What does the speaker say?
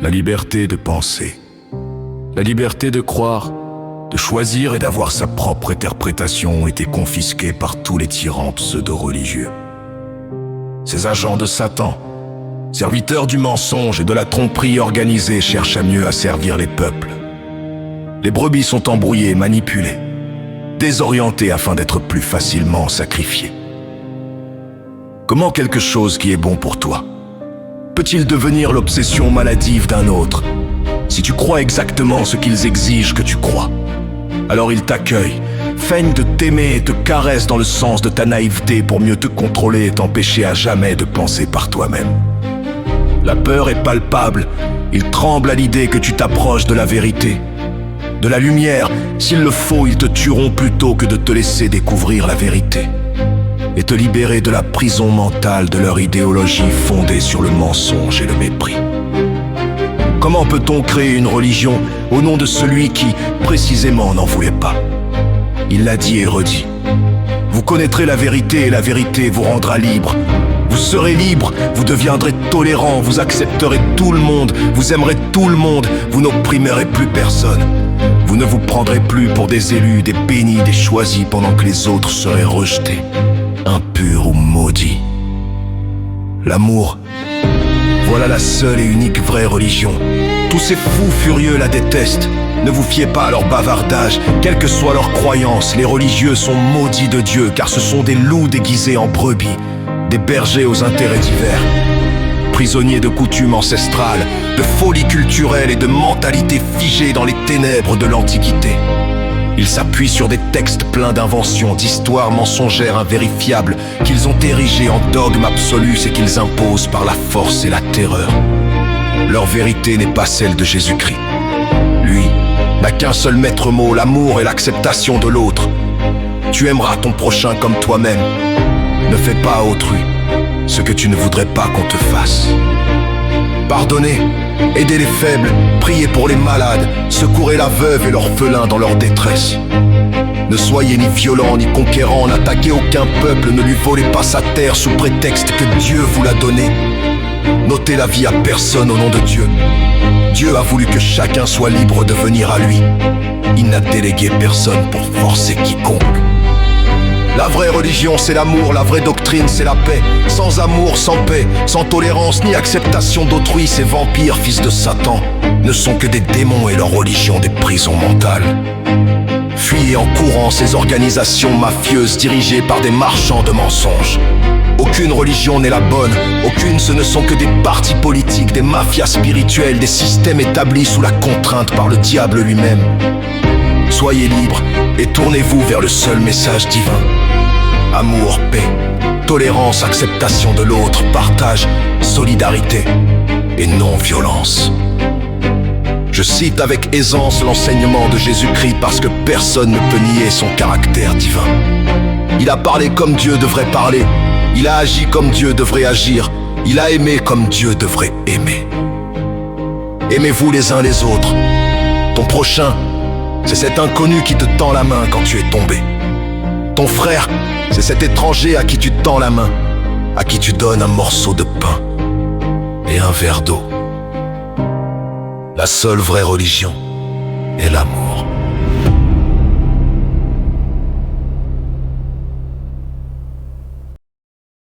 La liberté de penser, la liberté de croire, de choisir et d'avoir sa propre interprétation ont été confisquées par tous les tyrans pseudo-religieux. Ces agents de Satan, serviteurs du mensonge et de la tromperie organisée, cherchent à mieux asservir les peuples. Les brebis sont embrouillées, manipulées, désorientées afin d'être plus facilement sacrifiées. Comment quelque chose qui est bon pour toi peut-il devenir l'obsession maladive d'un autre? Si tu crois exactement ce qu'ils exigent que tu crois, alors ils t'accueillent, feignent de t'aimer et te caressent dans le sens de ta naïveté pour mieux te contrôler et t'empêcher à jamais de penser par toi-même. La peur est palpable, ils tremblent à l'idée que tu t'approches de la vérité, de la lumière. S'il le faut, ils te tueront plutôt que de te laisser découvrir la vérité et te libérer de la prison mentale de leur idéologie fondée sur le mensonge et le mépris. Comment peut-on créer une religion au nom de celui qui, précisément, n'en voulait pas? Il l'a dit et redit. Vous connaîtrez la vérité et la vérité vous rendra libre. Vous serez libre, vous deviendrez tolérant, vous accepterez tout le monde, vous aimerez tout le monde, vous n'opprimerez plus personne. Vous ne vous prendrez plus pour des élus, des bénis, des choisis pendant que les autres seraient rejetés, impurs ou maudits. L'amour, voilà la seule et unique vraie religion. Tous ces fous furieux la détestent. Ne vous fiez pas à leur bavardage, quelle que soit leur croyance. Les religieux sont maudits de Dieu, car ce sont des loups déguisés en brebis, des bergers aux intérêts divers, prisonniers de coutumes ancestrales, de folies culturelles et de mentalités figées dans les ténèbres de l'Antiquité. Ils s'appuient sur des textes pleins d'inventions, d'histoires mensongères invérifiables qu'ils ont érigées en dogmes absolus et qu'ils imposent par la force et la terreur. Leur vérité n'est pas celle de Jésus-Christ. Lui n'a qu'un seul maître mot, l'amour et l'acceptation de l'autre. Tu aimeras ton prochain comme toi-même. Ne fais pas à autrui ce que tu ne voudrais pas qu'on te fasse. Pardonnez, aidez les faibles, priez pour les malades, secourez la veuve et l'orphelin dans leur détresse. Ne soyez ni violents ni conquérants, n'attaquez aucun peuple, ne lui volez pas sa terre sous prétexte que Dieu vous l'a donnée. N'ôtez la vie à personne au nom de Dieu. Dieu a voulu que chacun soit libre de venir à lui. Il n'a délégué personne pour forcer quiconque. La vraie religion, c'est l'amour, la vraie doctrine, c'est la paix. Sans amour, sans paix, sans tolérance ni acceptation d'autrui, ces vampires, fils de Satan, ne sont que des démons et leur religion des prisons mentales. Fuyez en courant ces organisations mafieuses dirigées par des marchands de mensonges. Aucune religion n'est la bonne, aucune, ce ne sont que des partis politiques, des mafias spirituelles, des systèmes établis sous la contrainte par le diable lui-même. Soyez libres et tournez-vous vers le seul message divin. Amour, paix, tolérance, acceptation de l'autre, partage, solidarité et non-violence. Je cite avec aisance l'enseignement de Jésus-Christ parce que personne ne peut nier son caractère divin. Il a parlé comme Dieu devrait parler, il a agi comme Dieu devrait agir, il a aimé comme Dieu devrait aimer. Aimez-vous les uns les autres. Ton prochain, c'est cet inconnu qui te tend la main quand tu es tombé. Ton frère, c'est cet étranger à qui tu tends la main, à qui tu donnes un morceau de pain et un verre d'eau. La seule vraie religion est l'amour.